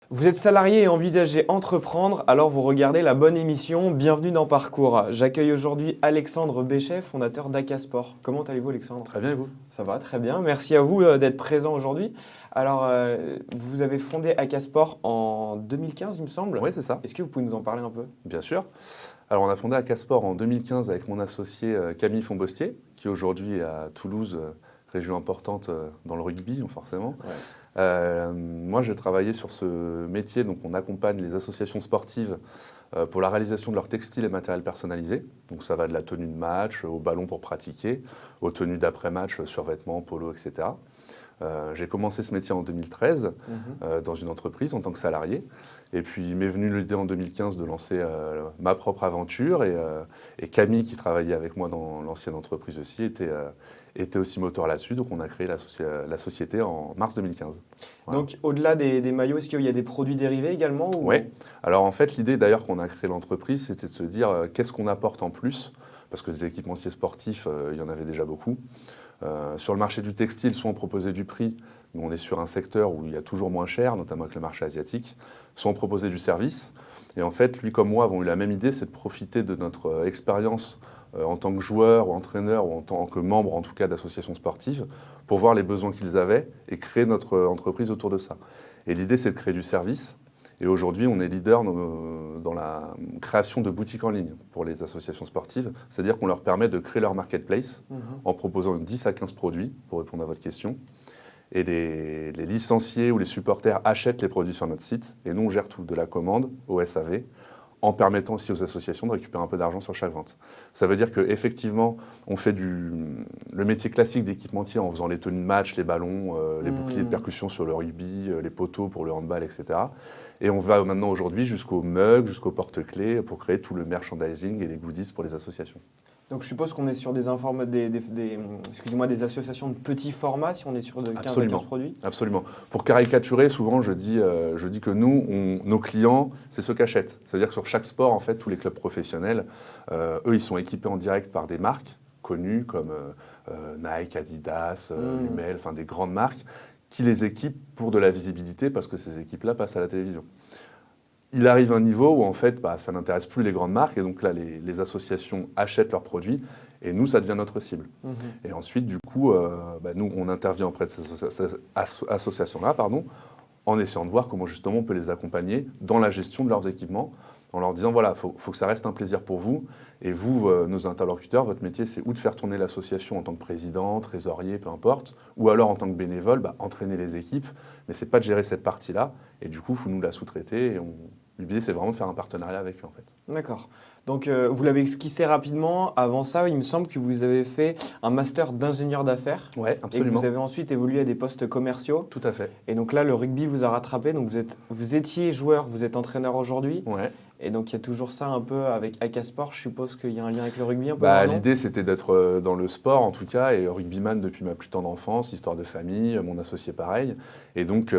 Vous êtes salarié et envisagez entreprendre, alors vous regardez la bonne émission. Bienvenue dans Parcours. J'accueille aujourd'hui Alexandre Béchet, fondateur d'Acasport. Comment allez-vous, Alexandre? Très bien, et vous? Ça va, très bien. Merci à vous d'être présent aujourd'hui. Alors, vous avez fondé Acasport en 2015, il me semble. Oui, c'est ça. Est-ce que vous pouvez nous en parler un peu? Bien sûr. Alors, on a fondé Acasport en 2015 avec mon associé Camille Fombostier, qui aujourd'hui est à Toulouse, région importante dans le rugby, forcément. Ouais. Moi, j'ai travaillé sur ce métier, donc on accompagne les associations sportives pour la réalisation de leurs textiles et matériels personnalisés. Donc ça va de la tenue de match au ballon pour pratiquer, aux tenues d'après-match, survêtements, polo, etc. J'ai commencé ce métier en 2013 dans une entreprise en tant que salarié. Et puis m'est venue l'idée en 2015 de lancer ma propre aventure. Et Camille, qui travaillait avec moi dans l'ancienne entreprise aussi, était aussi moteur là-dessus. Donc on a créé la société en mars 2015. Voilà. Donc, au-delà des maillots, est-ce qu'il y a des produits dérivés également ou... Oui. Alors en fait, l'idée d'ailleurs qu'on a créé l'entreprise, c'était de se dire qu'est-ce qu'on apporte en plus, parce que des équipementiers sportifs, il y en avait déjà beaucoup. Sur le marché du textile, soit on proposait du prix, mais on est sur un secteur où il y a toujours moins cher, notamment avec le marché asiatique, soit on proposait du service. Et en fait, lui comme moi avons eu la même idée, c'est de profiter de notre expérience en tant que joueur ou entraîneur ou en tant que membre en tout cas d'associations sportives pour voir les besoins qu'ils avaient et créer notre entreprise autour de ça. Et l'idée, c'est de créer du service. Et aujourd'hui, on est leader dans la création de boutiques en ligne pour les associations sportives. C'est-à-dire qu'on leur permet de créer leur marketplace en proposant 10 à 15 produits, pour répondre à votre question. Et les licenciés ou les supporters achètent les produits sur notre site. Et nous, on gère tout, de la commande au SAV, en permettant aussi aux associations de récupérer un peu d'argent sur chaque vente. Ça veut dire qu'effectivement, on fait le métier classique d'équipementier en faisant les tenues de match, les ballons, les boucliers de percussion sur le rugby, les poteaux pour le handball, etc. Et on va maintenant aujourd'hui jusqu'au mug, jusqu'au porte-clés pour créer tout le merchandising et les goodies pour les associations. Donc je suppose qu'on est sur des associations de petits formats, si on est sur de 15 à 15 produits. Absolument. Pour caricaturer, souvent je dis que nous, nos clients, c'est ceux qui achètent. C'est-à-dire que sur chaque sport, en fait, tous les clubs professionnels, eux, ils sont équipés en direct par des marques connues comme Nike, Adidas, Hummel, enfin des grandes marques, qui les équipent pour de la visibilité parce que ces équipes-là passent à la télévision. Il arrive un niveau où en fait, ça n'intéresse plus les grandes marques et donc là, les associations achètent leurs produits et nous, ça devient notre cible. Et ensuite, du coup, nous, on intervient auprès de ces associations-là, en essayant de voir comment justement on peut les accompagner dans la gestion de leurs équipements, en leur disant, voilà, faut que ça reste un plaisir pour vous. Et vous, nos interlocuteurs, votre métier, c'est ou de faire tourner l'association en tant que président, trésorier, peu importe, ou alors en tant que bénévole, entraîner les équipes. Mais c'est pas de gérer cette partie-là. Et du coup, il faut nous la sous-traiter. Et l'idée, c'est vraiment de faire un partenariat avec eux, en fait. D'accord. Donc, vous l'avez esquissé rapidement. Avant ça, il me semble que vous avez fait un master d'ingénieur d'affaires. Oui, absolument. Et que vous avez ensuite évolué à des postes commerciaux. Tout à fait. Et donc là, le rugby vous a rattrapé. Donc, vous étiez joueur, vous êtes entraîneur aujourd'hui. Ouais. Et donc, il y a toujours ça un peu avec Acasport. Je suppose qu'il y a un lien avec le rugby un peu. L'idée, c'était d'être dans le sport, en tout cas, et rugbyman depuis ma plus tendre enfance, histoire de famille, mon associé pareil. Et donc,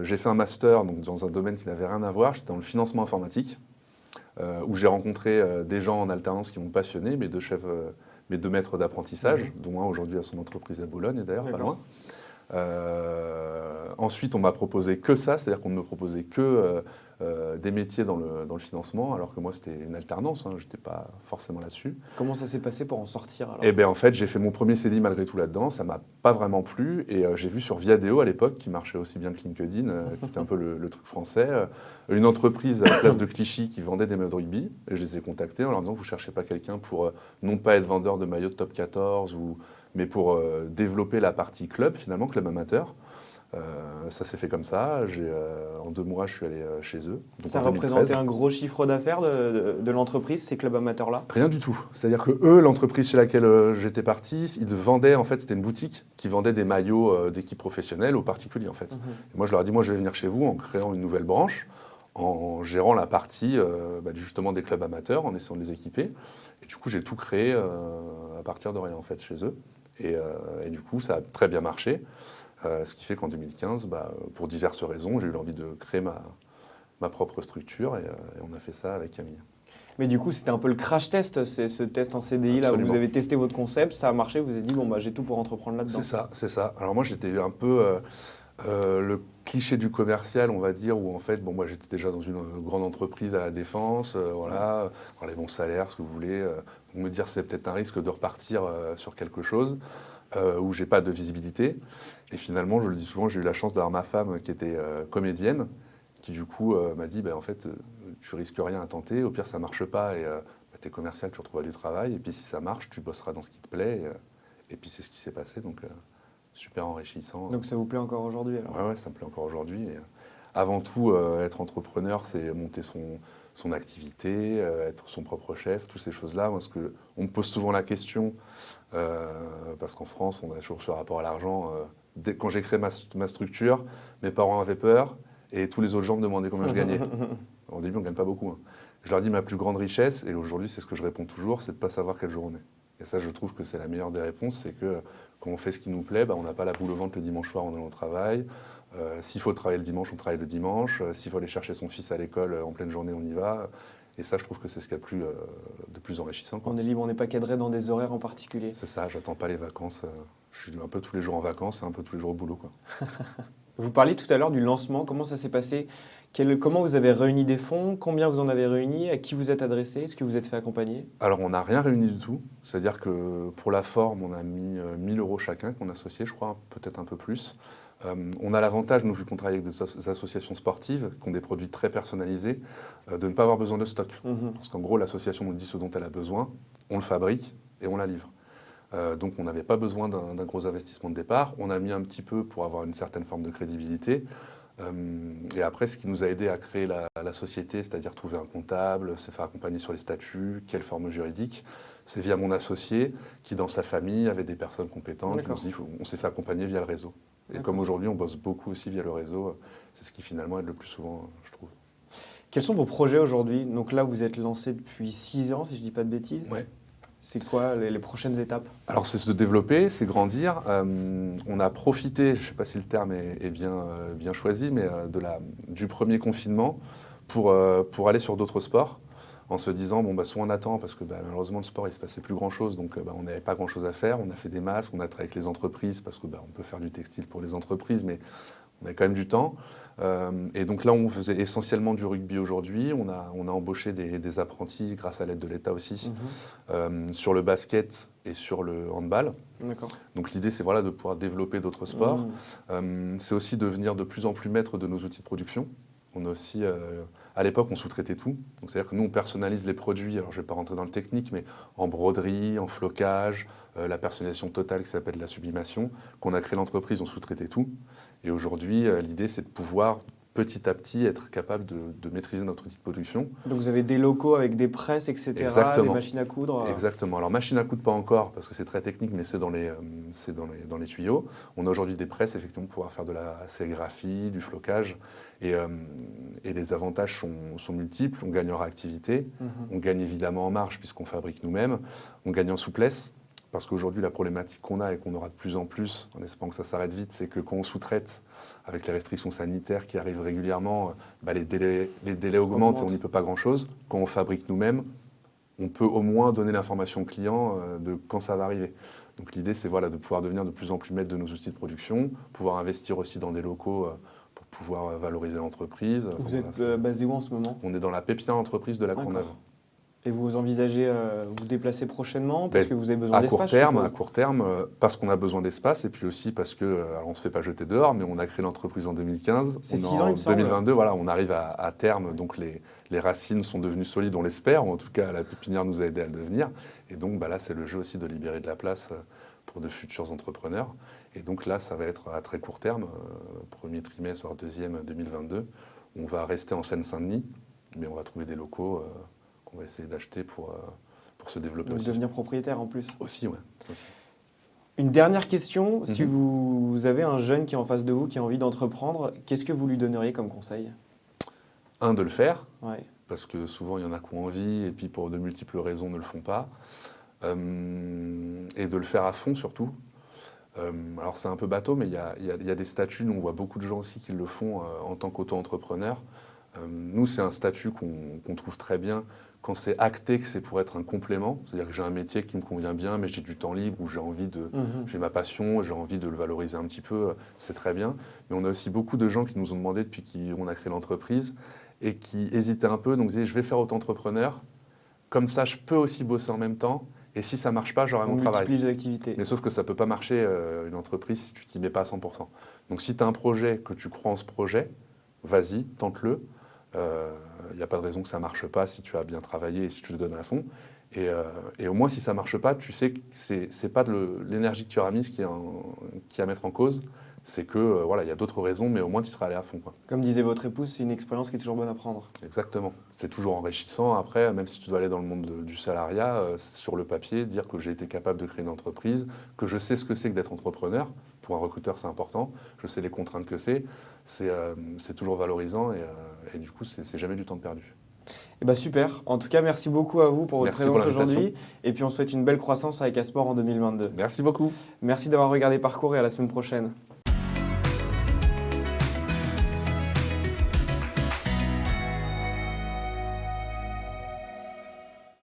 j'ai fait un master dans un domaine qui n'avait rien à voir. J'étais dans le financement informatique, où j'ai rencontré des gens en alternance qui m'ont passionné, mes deux maîtres d'apprentissage, dont un aujourd'hui à son entreprise à Boulogne, d'ailleurs, pas loin. Ensuite, on m'a proposé que ça, c'est-à-dire qu'on ne me proposait que des métiers dans le financement, alors que moi, c'était une alternance, je n'étais pas forcément là-dessus. Comment ça s'est passé pour en sortir alors? Eh bien, en fait, j'ai fait mon premier CDI malgré tout là-dedans, ça ne m'a pas vraiment plu, et j'ai vu sur Viadeo à l'époque, qui marchait aussi bien que LinkedIn, qui était un peu le truc français, une entreprise à la place de Clichy qui vendait des maillots de rugby, et je les ai contactés en leur disant, vous ne cherchez pas quelqu'un pour non pas être vendeur de maillots de top 14 mais pour développer la partie club, finalement, club amateur. Ça s'est fait comme ça. En 2 mois, je suis allé chez eux. Donc ça représentait un gros chiffre d'affaires de l'entreprise, ces clubs amateurs-là? Rien du tout. C'est-à-dire que eux, l'entreprise chez laquelle j'étais parti, ils vendaient, en fait, c'était une boutique qui vendait des maillots d'équipes professionnelles aux particuliers, en fait. Et moi, je leur ai dit, moi, je vais venir chez vous en créant une nouvelle branche, en gérant la partie justement des clubs amateurs, en essayant de les équiper. Et du coup, j'ai tout créé à partir de rien, en fait, chez eux. Et du coup, ça a très bien marché. Ce qui fait qu'en 2015, pour diverses raisons, j'ai eu l'envie de créer ma propre structure et on a fait ça avec Camille. Mais du coup, c'était un peu le crash test, ce test en CDI, là où vous avez testé votre concept, ça a marché, vous avez dit, j'ai tout pour entreprendre là-dedans. C'est ça. Alors moi, j'étais un peu Le cliché du commercial, on va dire, où en fait, bon, moi j'étais déjà dans une grande entreprise à la Défense, voilà, avoir les bons salaires, ce que vous voulez, donc me dire c'est peut-être un risque de repartir sur quelque chose où j'ai pas de visibilité. Et finalement, je le dis souvent, j'ai eu la chance d'avoir ma femme qui était comédienne, qui du coup m'a dit, en fait, tu risques rien à tenter, au pire ça marche pas et tu es commercial, tu retrouveras du travail, et puis si ça marche, tu bosseras dans ce qui te plaît, et puis c'est ce qui s'est passé, donc super enrichissant. Donc ça vous plaît encore aujourd'hui alors? Ouais, ça me plaît encore aujourd'hui. Et, avant tout, être entrepreneur, c'est monter son activité, être son propre chef, toutes ces choses-là. Parce que on me pose souvent la question, parce qu'en France, on a toujours ce rapport à l'argent. Quand j'ai créé ma structure, mes parents avaient peur et tous les autres gens me demandaient combien je gagnais. Au début, on ne gagne pas beaucoup. Je leur dis ma plus grande richesse, et aujourd'hui, c'est ce que je réponds toujours, c'est de ne pas savoir quel jour on est. Et ça, je trouve que c'est la meilleure des réponses, c'est que quand on fait ce qui nous plaît, on n'a pas la boule au ventre le dimanche soir en allant au travail. S'il faut travailler le dimanche, on travaille le dimanche. S'il faut aller chercher son fils à l'école en pleine journée, on y va. Et ça, je trouve que c'est ce qu'il y a de plus enrichissant, quoi. On est libre, on n'est pas cadré dans des horaires en particulier. C'est ça, j'attends pas les vacances. Je suis un peu tous les jours en vacances et un peu tous les jours au boulot, quoi. Vous parliez tout à l'heure du lancement, comment ça s'est passé? Comment vous avez réuni des fonds? Combien vous en avez réuni? À qui vous êtes adressé? Est-ce que vous êtes fait accompagner? Alors, on n'a rien réuni du tout. C'est-à-dire que pour la forme, on a mis 1 000 € chacun, qu'on a associé, je crois, peut-être un peu plus. On a l'avantage, nous, vu qu'on travaille avec des associations sportives, qui ont des produits très personnalisés, de ne pas avoir besoin de stock. Parce qu'en gros, l'association nous dit ce dont elle a besoin, on le fabrique et on la livre. Donc on n'avait pas besoin d'un gros investissement de départ. On a mis un petit peu pour avoir une certaine forme de crédibilité. Et après, ce qui nous a aidé à créer la société, c'est-à-dire trouver un comptable, se faire accompagner sur les statuts, quelle forme juridique, c'est via mon associé qui, dans sa famille, avait des personnes compétentes. On s'est fait accompagner via le réseau. Et comme aujourd'hui, on bosse beaucoup aussi via le réseau, c'est ce qui finalement aide le plus souvent, je trouve. Quels sont vos projets aujourd'hui? Donc là, vous êtes lancé depuis 6 ans, si je ne dis pas de bêtises. Ouais. C'est quoi les prochaines étapes? Alors c'est se développer, c'est grandir. On a profité, je ne sais pas si le terme est bien choisi, mais du premier confinement pour aller sur d'autres sports, en se disant, soit on attend, parce que malheureusement le sport il ne se passait plus grand-chose, donc on n'avait pas grand-chose à faire. On a fait des masques, on a travaillé avec les entreprises, parce que on peut faire du textile pour les entreprises, mais on avait quand même du temps. Et donc là, on faisait essentiellement du rugby aujourd'hui. On a embauché des apprentis grâce à l'aide de l'État aussi, sur le basket et sur le handball. D'accord. Donc l'idée, c'est de pouvoir développer d'autres sports. C'est aussi devenir de plus en plus maître de nos outils de production. On a aussi, à l'époque, on sous-traitait tout. Donc c'est-à-dire que nous, on personnalise les produits. Alors je ne vais pas rentrer dans le technique, mais en broderie, en flocage, la personnalisation totale qui s'appelle la sublimation. Quand on a créé l'entreprise, on sous-traitait tout. Et aujourd'hui, l'idée, c'est de pouvoir petit à petit être capable de maîtriser notre outil de production. Donc vous avez des locaux avec des presses, etc., Exactement. des machines à coudre. Exactement. Alors machine à coudre pas encore, parce que c'est très technique, mais c'est dans les tuyaux. On a aujourd'hui des presses, effectivement, pour pouvoir faire de la sérigraphie, du flocage. Et les avantages sont multiples. On gagne en réactivité, on gagne évidemment en marge, puisqu'on fabrique nous-mêmes. On gagne en souplesse. Parce qu'aujourd'hui, la problématique qu'on a et qu'on aura de plus en plus, en espérant que ça s'arrête vite, c'est que quand on sous-traite, avec les restrictions sanitaires qui arrivent régulièrement, les délais augmentent et on n'y peut pas grand-chose. Quand on fabrique nous-mêmes, on peut au moins donner l'information au client de quand ça va arriver. Donc l'idée, c'est de pouvoir devenir de plus en plus maître de nos outils de production, pouvoir investir aussi dans des locaux pour pouvoir valoriser l'entreprise. Vous êtes basé où en ce moment? On est dans la pépinière entreprise de la Courneuve. Et vous envisagez vous déplacer prochainement parce que vous avez besoin d'espace? À court terme, parce qu'on a besoin d'espace et puis aussi parce que, alors on ne se fait pas jeter dehors, mais on a créé l'entreprise en 2015. C'est 6 ans, il me semble. 2022, on arrive à terme, donc les racines sont devenues solides, on l'espère, ou en tout cas la pépinière nous a aidé à le devenir. Et donc là, c'est le jeu aussi de libérer de la place pour de futurs entrepreneurs. Et donc là, ça va être à très court terme, premier trimestre, voire deuxième 2022. On va rester en Seine-Saint-Denis, mais on va trouver des locaux qu'on va essayer d'acheter pour se développer aussi. Devenir propriétaire en plus. Aussi, ouais. Aussi. Une dernière question, si vous avez un jeune qui est en face de vous, qui a envie d'entreprendre, qu'est-ce que vous lui donneriez comme conseil? De le faire, ouais. Parce que souvent il y en a qui ont envie et puis pour de multiples raisons ne le font pas. Et de le faire à fond surtout. Alors c'est un peu bateau, mais il y a des statuts, nous on voit beaucoup de gens aussi qui le font en tant qu'auto-entrepreneur. Nous, c'est un statut qu'on trouve très bien quand c'est acté que c'est pour être un complément. C'est-à-dire que j'ai un métier qui me convient bien, mais j'ai du temps libre ou j'ai ma passion, j'ai envie de le valoriser un petit peu, c'est très bien. Mais on a aussi beaucoup de gens qui nous ont demandé depuis qu'on a créé l'entreprise et qui hésitaient un peu, donc disaient je vais faire auto-entrepreneur, comme ça je peux aussi bosser en même temps, et si ça ne marche pas, j'aurai mon travail. On multiplie les activités. Mais sauf que ça ne peut pas marcher une entreprise si tu t'y mets pas à 100%. Donc si tu as un projet, que tu crois en ce projet, vas-y, tente-le. Il n'y a pas de raison que ça ne marche pas si tu as bien travaillé et si tu te donnes à fond. Et au moins, si ça ne marche pas, tu sais que ce n'est pas de l'énergie que tu auras mise qui est à mettre en cause. C'est que voilà, il y a d'autres raisons, mais au moins tu seras allé à fond, quoi. Comme disait votre épouse, c'est une expérience qui est toujours bonne à prendre. Exactement. C'est toujours enrichissant. Après, même si tu dois aller dans le monde du salariat, sur le papier, dire que j'ai été capable de créer une entreprise, que je sais ce que c'est que d'être entrepreneur, pour un recruteur c'est important, je sais les contraintes que c'est toujours valorisant et du coup c'est jamais du temps de perdu. Eh ben super. En tout cas, merci beaucoup à vous pour votre Merci pour présence aujourd'hui. l'invitation. Et puis on souhaite une belle croissance avec Asport en 2022. Merci beaucoup. Merci d'avoir regardé Parcours et à la semaine prochaine.